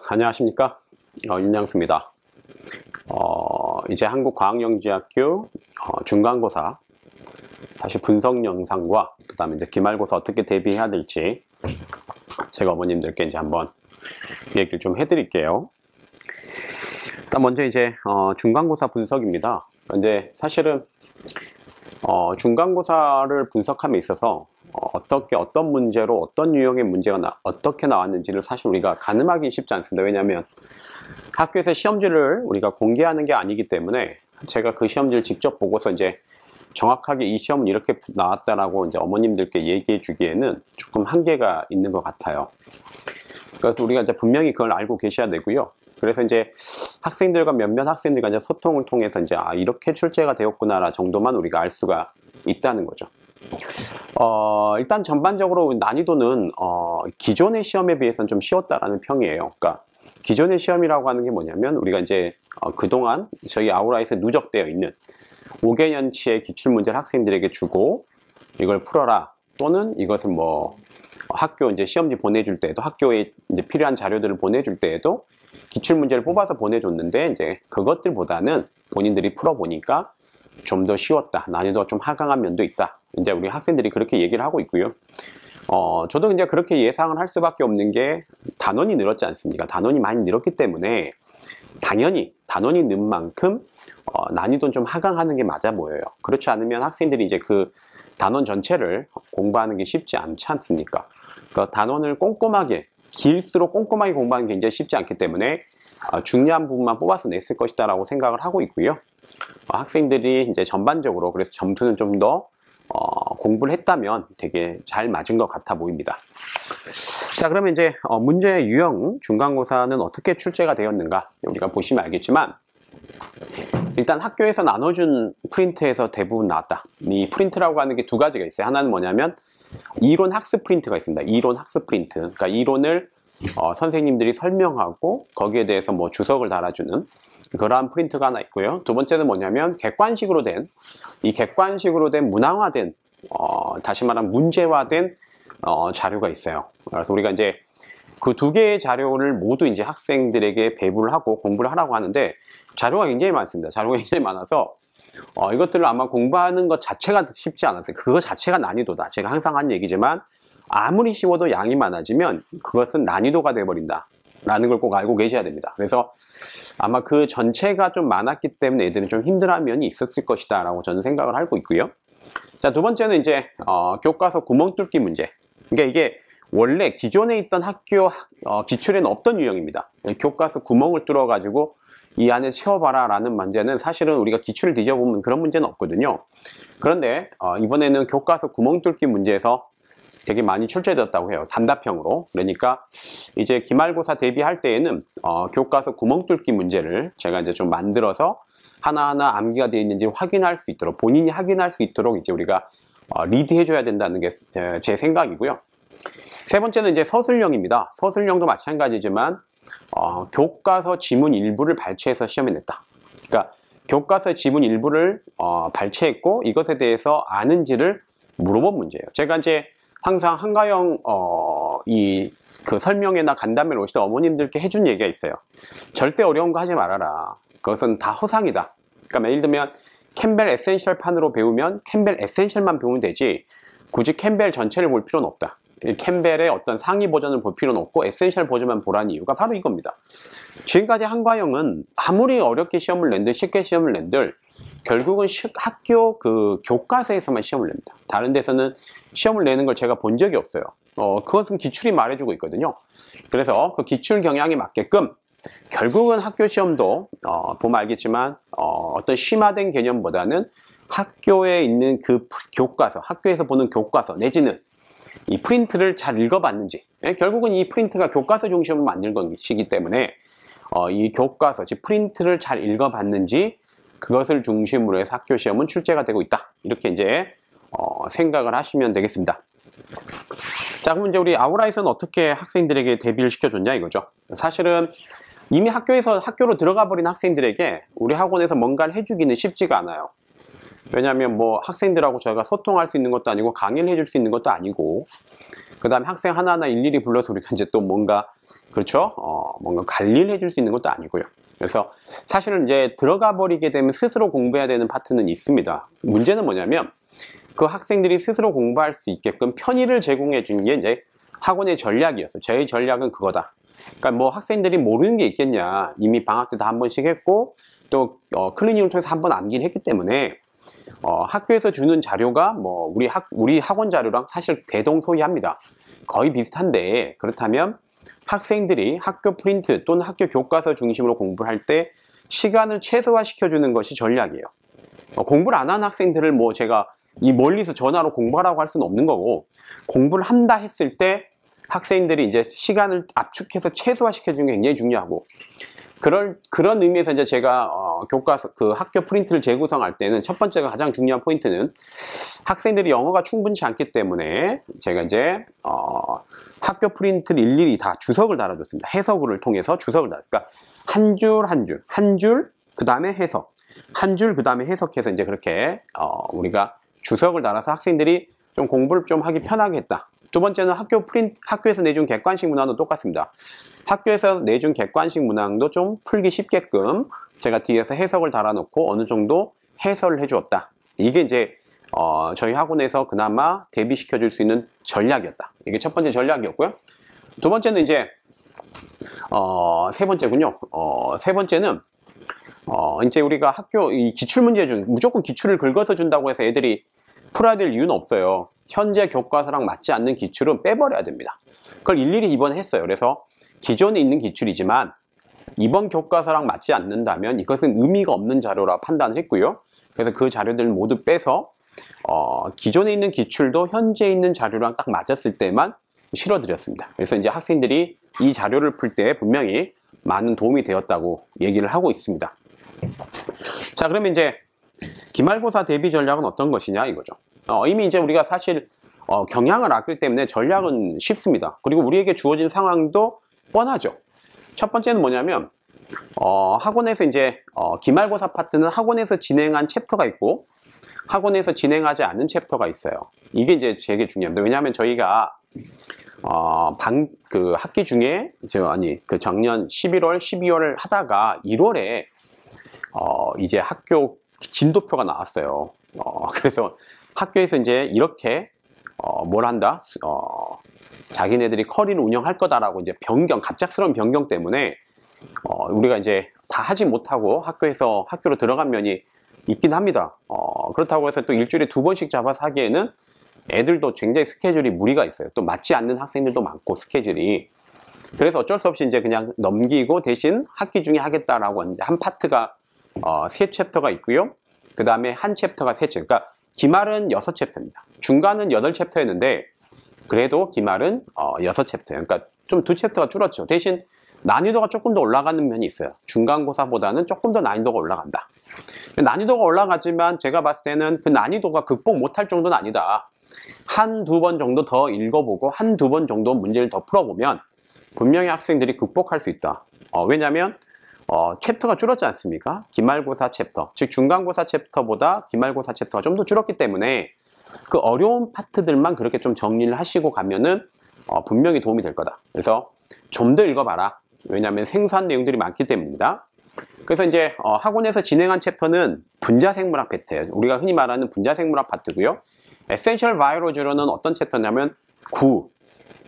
안녕하십니까? 윤양수입니다. 이제 한국과학영재학교 중간고사 다시 분석 영상과 그 다음에 이제 기말고사 어떻게 대비해야 될지 제가 어머님들께 이제 한번 얘기를 좀 해드릴게요. 일단 먼저 이제 중간고사 분석입니다. 이제 사실은 중간고사를 분석함에 있어서 어떤 문제로 어떤 유형의 문제가 어떻게 나왔는지를 사실 우리가 가늠하기 쉽지 않습니다. 왜냐하면 학교에서 시험지를 우리가 공개하는 게 아니기 때문에 제가 그 시험지를 직접 보고서 이제 정확하게 이 시험은 이렇게 나왔다라고 이제 어머님들께 얘기해 주기에는 조금 한계가 있는 것 같아요. 그래서 우리가 이제 분명히 그걸 알고 계셔야 되고요. 그래서 이제 학생들과 몇몇 학생들과 이제 소통을 통해서 이제 이렇게 출제가 되었구나 정도만 우리가 알 수가 있다는 거죠. 일단 전반적으로 난이도는 기존의 시험에 비해서는 좀 쉬웠다라는 평이에요. 그러니까 기존의 시험이라고 하는 게 뭐냐면 우리가 이제 그동안 저희 아우라에서 누적되어 있는 5개년치의 기출문제를 학생들에게 주고 이걸 풀어라, 또는 이것을 뭐 학교 이제 시험지 보내줄 때에도 학교에 이제 필요한 자료들을 보내줄 때에도 기출문제를 뽑아서 보내줬는데 이제 그것들보다는 본인들이 풀어보니까 좀 더 쉬웠다, 난이도가 좀 하강한 면도 있다, 이제 우리 학생들이 그렇게 얘기를 하고 있고요. 저도 이제 그렇게 예상을 할 수밖에 없는 게 단원이 늘었지 않습니까? 단원이 많이 늘었기 때문에 당연히 단원이 는 만큼 난이도는 좀 하강하는 게 맞아 보여요. 그렇지 않으면 학생들이 이제 그 단원 전체를 공부하는 게 쉽지 않지 않습니까? 그래서 단원을 꼼꼼하게, 길수록 꼼꼼하게 공부하는 게 굉장히 쉽지 않기 때문에 중요한 부분만 뽑아서 냈을 것이다 라고 생각을 하고 있고요. 학생들이 이제 전반적으로 그래서 점수는 좀 더 공부를 했다면 되게 잘 맞은 것 같아 보입니다. 자, 그러면 이제 문제의 유형, 중간고사는 어떻게 출제가 되었는가 우리가 보시면 알겠지만, 일단 학교에서 나눠준 프린트에서 대부분 나왔다. 이 프린트라고 하는 게 두 가지가 있어요. 하나는 뭐냐면 이론 학습 프린트가 있습니다. 이론 학습 프린트. 그러니까 이론을 선생님들이 설명하고 거기에 대해서 뭐 주석을 달아주는 그러한 프린트가 하나 있고요. 두 번째는 뭐냐면 객관식으로 된, 이 객관식으로 된 문항화된, 다시 말하면 문제화된 자료가 있어요. 그래서 우리가 이제 그 두 개의 자료를 모두 이제 학생들에게 배부를 하고 공부를 하라고 하는데 자료가 굉장히 많습니다. 자료가 굉장히 많아서 이것들을 아마 공부하는 것 자체가 쉽지 않았어요. 그거 자체가 난이도다. 제가 항상 하는 얘기지만 아무리 쉬워도 양이 많아지면 그것은 난이도가 돼버린다 라는 걸 꼭 알고 계셔야 됩니다. 그래서 아마 그 전체가 좀 많았기 때문에 애들은 좀 힘들어하는 면이 있었을 것이다 라고 저는 생각을 하고 있고요. 자, 두 번째는 이제 교과서 구멍 뚫기 문제. 그러니까 이게 원래 기존에 있던 학교 기출에는 없던 유형입니다. 교과서 구멍을 뚫어 가지고 이 안에 채워봐라 라는 문제는 사실은 우리가 기출을 뒤져보면 그런 문제는 없거든요. 그런데 이번에는 교과서 구멍 뚫기 문제에서 되게 많이 출제되었다고 해요. 단답형으로. 그러니까 이제 기말고사 대비할 때에는 교과서 구멍 뚫기 문제를 제가 이제 좀 만들어서 하나하나 암기가 되어 있는지 확인할 수 있도록, 본인이 확인할 수 있도록 이제 우리가 리드해 줘야 된다는 게 제 생각이고요. 세 번째는 이제 서술형입니다. 서술형도 마찬가지지만 교과서 지문 일부를 발췌해서 시험에 냈다. 그러니까 교과서 지문 일부를 발췌했고 이것에 대해서 아는지를 물어본 문제예요. 제가 이제 항상 한가영 그 설명회나 간담회를 오실 때 어머님들께 해준 얘기가 있어요. 절대 어려운 거 하지 말아라. 그것은 다 허상이다. 그러니까 예를 들면 캠벨 에센셜 판으로 배우면 캠벨 에센셜만 배우면 되지 굳이 캠벨 전체를 볼 필요는 없다. 캠벨의 어떤 상위 버전을 볼 필요는 없고 에센셜 버전만 보라는 이유가 바로 이겁니다. 지금까지 한과영은 아무리 어렵게 시험을 낸들 쉽게 시험을 낸들 결국은 학교 그 교과서에서만 시험을 냅니다. 다른 데서는 시험을 내는 걸 제가 본 적이 없어요. 그것은 기출이 말해주고 있거든요. 그래서 그 기출 경향에 맞게끔 결국은 학교 시험도 보면 알겠지만 어떤 심화된 개념보다는 학교에 있는 그 교과서, 학교에서 보는 교과서 내지는 이 프린트를 잘 읽어봤는지, 결국은 이 프린트가 교과서 중심으로 만든 것이기 때문에 이 교과서, 즉 프린트를 잘 읽어봤는지 그것을 중심으로 해서 학교 시험은 출제가 되고 있다. 이렇게 이제 생각을 하시면 되겠습니다. 자, 그럼 이제 우리 아우라에서는 어떻게 학생들에게 대비를 시켜줬냐 이거죠. 사실은 이미 학교로 들어가 버린 학생들에게 우리 학원에서 뭔가를 해주기는 쉽지가 않아요. 왜냐하면 뭐 학생들하고 저희가 소통할 수 있는 것도 아니고 강의를 해줄 수 있는 것도 아니고, 그 다음에 학생 하나하나 일일이 불러서 우리가 이제 또 뭔가 그렇죠? 뭔가 관리를 해줄 수 있는 것도 아니고요. 그래서 사실은 이제 들어가 버리게 되면 스스로 공부해야 되는 파트는 있습니다. 문제는 뭐냐면 그 학생들이 스스로 공부할 수 있게끔 편의를 제공해 준 게 이제 학원의 전략이었어요. 저희 전략은 그거다. 그러니까 뭐 학생들이 모르는 게 있겠냐. 이미 방학 때 다 한 번씩 했고 또 클리닉을 통해서 한 번 암기를 했기 때문에 학교에서 주는 자료가 뭐 우리 학원 자료랑 사실 대동소이합니다. 거의 비슷한데 그렇다면 학생들이 학교 프린트 또는 학교 교과서 중심으로 공부를 할 때 시간을 최소화시켜 주는 것이 전략이에요. 공부를 안 한 학생들을 뭐 제가 이 멀리서 전화로 공부하라고 할 수는 없는 거고, 공부를 한다 했을 때 학생들이 이제 시간을 압축해서 최소화시켜 주는 게 굉장히 중요하고, 그런 의미에서 이제 제가 교과서 그 학교 프린트를 재구성할 때는 첫 번째가 가장 중요한 포인트는 학생들이 영어가 충분치 않기 때문에 제가 이제 학교 프린트를 일일이 다 주석을 달아줬습니다. 해석을 통해서 주석을 달았어요. 그러니까 한 줄 그 다음에 해석, 한 줄 그 다음에 해석해서 이제 그렇게 우리가 주석을 달아서 학생들이 좀 공부를 좀 하기 편하게 했다. 두 번째는 학교에서 내준 객관식 문항도 똑같습니다. 학교에서 내준 객관식 문항도 좀 풀기 쉽게끔 제가 뒤에서 해석을 달아놓고 어느 정도 해설을 해주었다. 이게 이제 저희 학원에서 그나마 대비시켜 줄 수 있는 전략이었다. 이게 첫 번째 전략이었고요. 두 번째는 이제 세 번째군요. 세 번째는 이제 우리가 학교 이 기출문제 중 무조건 기출을 긁어서 준다고 해서 애들이 풀어야 될 이유는 없어요. 현재 교과서랑 맞지 않는 기출은 빼버려야 됩니다. 그걸 일일이 이번에 했어요. 그래서 기존에 있는 기출이지만 이번 교과서랑 맞지 않는다면 이것은 의미가 없는 자료라 판단을 했고요. 그래서 그 자료들을 모두 빼서 기존에 있는 기출도 현재 있는 자료랑 딱 맞았을 때만 실어드렸습니다. 그래서 이제 학생들이 이 자료를 풀 때 분명히 많은 도움이 되었다고 얘기를 하고 있습니다. 자, 그러면 이제 기말고사 대비 전략은 어떤 것이냐 이거죠. 이미 이제 우리가 사실 경향을 아기 때문에 전략은 쉽습니다. 그리고 우리에게 주어진 상황도 뻔하죠. 첫 번째는 뭐냐면 학원에서 이제 기말고사 파트는 학원에서 진행한 챕터가 있고 학원에서 진행하지 않은 챕터가 있어요. 이게 이제 되게 중요합니다. 왜냐하면 저희가 그 학기 중에 그 작년 11월, 12월을 하다가 1월에 이제 학교 진도표가 나왔어요. 그래서 학교에서 이제 이렇게 뭘 한다? 자기네들이 커리를 운영할 거다라고 이제 갑작스러운 변경 때문에 우리가 이제 다 하지 못하고 학교로 들어간 면이 있긴 합니다. 그렇다고 해서 또 일주일에 2번씩 잡아서 하기에는 애들도 굉장히 스케줄이 무리가 있어요. 또 맞지 않는 학생들도 많고 스케줄이. 그래서 어쩔 수 없이 이제 그냥 넘기고 대신 학기 중에 하겠다라고 이제 한 파트가 3챕터가 있고요. 그 다음에 한 챕터가 3챕터. 그러니까 기말은 6챕터입니다. 중간은 8챕터였는데 그래도 기말은 6챕터예요. 그러니까 좀 2챕터가 줄었죠. 대신 난이도가 조금 더 올라가는 면이 있어요. 중간고사보다는 조금 더 난이도가 올라간다. 난이도가 올라가지만 제가 봤을 때는 그 난이도가 극복 못할 정도는 아니다. 한두 번 정도 더 읽어보고 한두 번 정도 문제를 더 풀어보면 분명히 학생들이 극복할 수 있다. 왜냐하면 챕터가 줄었지 않습니까? 기말고사 챕터, 즉 중간고사 챕터보다 기말고사 챕터가 좀 더 줄었기 때문에 그 어려운 파트들만 그렇게 좀 정리를 하시고 가면은 분명히 도움이 될 거다. 그래서 좀 더 읽어봐라. 왜냐하면 생소한 내용들이 많기 때문입니다. 그래서 이제 학원에서 진행한 챕터는 분자생물학 파트예요. 우리가 흔히 말하는 분자생물학 파트고요. 에센셜 바이올로지로는 어떤 챕터냐면 9,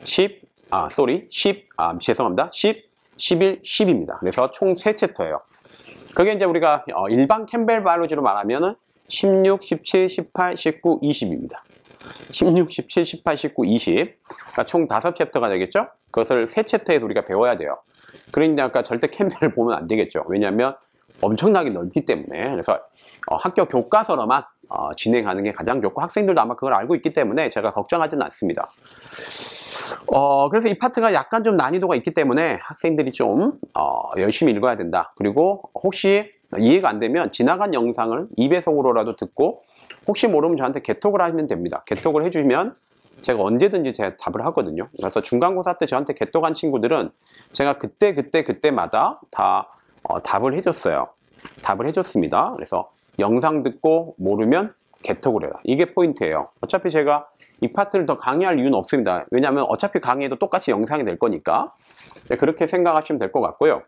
10, 11, 10입니다. 그래서 총 3챕터예요. 그게 이제 우리가 일반 캠벨 바이올로지로 말하면은 16, 17, 18, 19, 20입니다. 16, 17, 18, 19, 20. 그러니까 총 5챕터가 되겠죠? 그것을 3챕터에서 우리가 배워야 돼요. 그러니까 절대 캠벨을 보면 안 되겠죠. 왜냐하면 엄청나게 넓기 때문에. 그래서 학교 교과서로만 진행하는 게 가장 좋고 학생들도 아마 그걸 알고 있기 때문에 제가 걱정하지는 않습니다. 그래서 이 파트가 약간 좀 난이도가 있기 때문에 학생들이 좀 열심히 읽어야 된다. 그리고 혹시 이해가 안 되면 지나간 영상을 2배속으로라도 듣고 혹시 모르면 저한테 개톡을 하시면 됩니다. 개톡을 해주시면 제가 언제든지 제가 답을 하거든요. 그래서 중간고사 때 저한테 개톡한 친구들은 제가 그때마다 다 답을 해줬어요. 답을 해줬습니다. 그래서 영상 듣고 모르면 개톡을 해라. 이게 포인트예요. 어차피 제가 이 파트를 더 강의할 이유는 없습니다. 왜냐하면 어차피 강의도 똑같이 영상이 될 거니까 그렇게 생각하시면 될 것 같고요.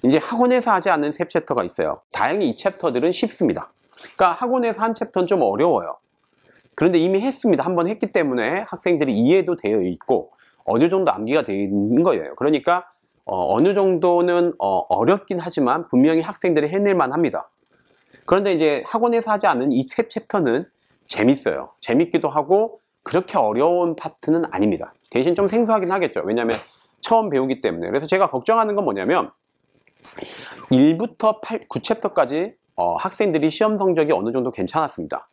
이제 학원에서 하지 않는 세 챕터가 있어요. 다행히 이 챕터들은 쉽습니다. 그러니까 학원에서 한 챕터는 좀 어려워요. 그런데 이미 했습니다. 한번 했기 때문에 학생들이 이해도 되어 있고 어느 정도 암기가 되어 있는 거예요. 그러니까 어느 정도는 어렵긴 하지만 분명히 학생들이 해낼만 합니다. 그런데 이제 학원에서 하지 않은 이 세 챕터는 재밌어요. 재밌기도 하고 그렇게 어려운 파트는 아닙니다. 대신 좀 생소하긴 하겠죠. 왜냐하면 처음 배우기 때문에. 그래서 제가 걱정하는 건 뭐냐면 1부터 9챕터까지 학생들이 시험 성적이 어느 정도 괜찮았습니다.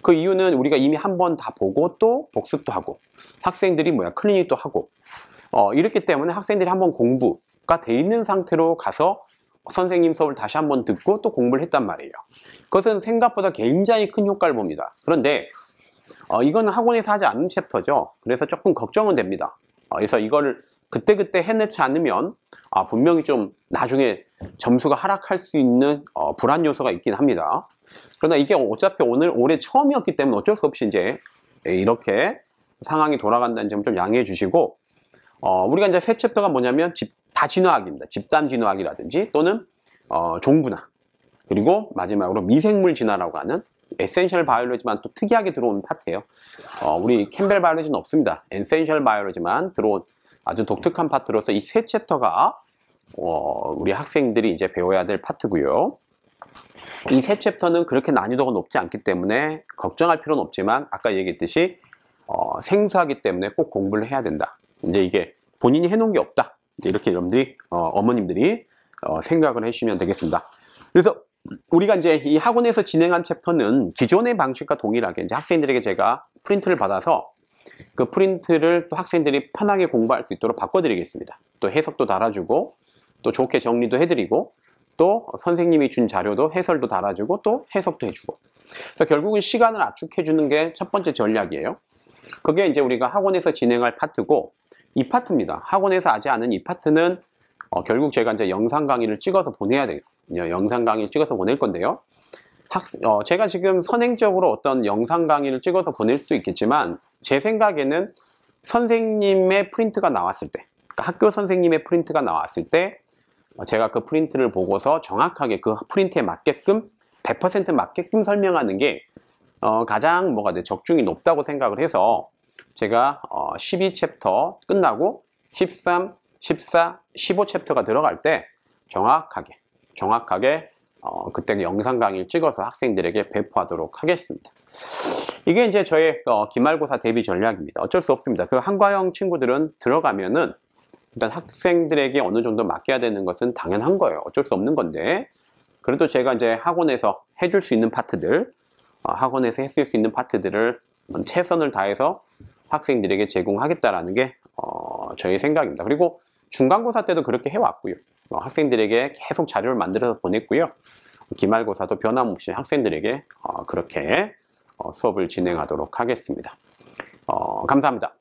그 이유는 우리가 이미 한 번 다 보고 또 복습도 하고 학생들이 클리닉도 하고 이렇기 때문에 학생들이 한번 공부가 돼 있는 상태로 가서 선생님 수업을 다시 한번 듣고 또 공부를 했단 말이에요. 그것은 생각보다 굉장히 큰 효과를 봅니다. 그런데 이거는 학원에서 하지 않는 챕터죠. 그래서 조금 걱정은 됩니다. 그래서 이거를 그때그때 해내지 않으면 분명히 좀 나중에 점수가 하락할 수 있는 불안 요소가 있긴 합니다. 그러나 이게 어차피 올해 처음이었기 때문에 어쩔 수 없이 이제 이렇게 상황이 돌아간다는 점 좀 양해해 주시고 우리가 이제 세 챕터가 뭐냐면 다진화학입니다. 집단 진화학이라든지 또는 종분화, 그리고 마지막으로 미생물 진화라고 하는 에센셜 바이올로지만 또 특이하게 들어온 파트예요. 우리 캠벨 바이올로지는 없습니다. 에센셜 바이올로지만 들어온 아주 독특한 파트로서 이 세 챕터가 우리 학생들이 이제 배워야 될 파트고요. 이 세 챕터는 그렇게 난이도가 높지 않기 때문에 걱정할 필요는 없지만 아까 얘기했듯이 생소하기 때문에 꼭 공부를 해야 된다. 이제 이게 본인이 해놓은 게 없다. 이제 이렇게 여러분들이 어머님들이 생각을 해주시면 되겠습니다. 그래서 우리가 이제 이 학원에서 진행한 챕터는 기존의 방식과 동일하게 이제 학생들에게 제가 프린트를 받아서 그 프린트를 또 학생들이 편하게 공부할 수 있도록 바꿔드리겠습니다. 또 해석도 달아주고 또 좋게 정리도 해드리고 또 선생님이 준 자료도 해설도 달아주고 또 해석도 해주고. 그래서 결국은 시간을 압축해주는 게 첫 번째 전략이에요. 그게 이제 우리가 학원에서 진행할 파트고 이 파트입니다. 학원에서 하지 않은 이 파트는 결국 제가 이제 영상 강의를 찍어서 보내야 돼요. 영상 강의를 찍어서 보낼 건데요. 제가 지금 선행적으로 어떤 영상 강의를 찍어서 보낼 수도 있겠지만 제 생각에는 선생님의 프린트가 나왔을 때, 그러니까 학교 선생님의 프린트가 나왔을 때 제가 그 프린트를 보고서 정확하게 그 프린트에 맞게끔 100% 맞게끔 설명하는 게 가장 적중이 높다고 생각을 해서 제가 12챕터 끝나고 13, 14, 15챕터가 들어갈 때 정확하게 그때 영상 강의를 찍어서 학생들에게 배포하도록 하겠습니다. 이게 이제 저의 기말고사 대비 전략입니다. 어쩔 수 없습니다. 그 한과형 친구들은 들어가면은 일단 학생들에게 어느 정도 맡겨야 되는 것은 당연한 거예요. 어쩔 수 없는 건데 그래도 제가 이제 학원에서 해줄 수 있는 파트들, 학원에서 했을 수 있는 파트들을 최선을 다해서 학생들에게 제공하겠다라는 게 저의 생각입니다. 그리고 중간고사 때도 그렇게 해왔고요. 학생들에게 계속 자료를 만들어서 보냈고요. 기말고사도 변함없이 학생들에게 그렇게 수업을 진행하도록 하겠습니다. 감사합니다.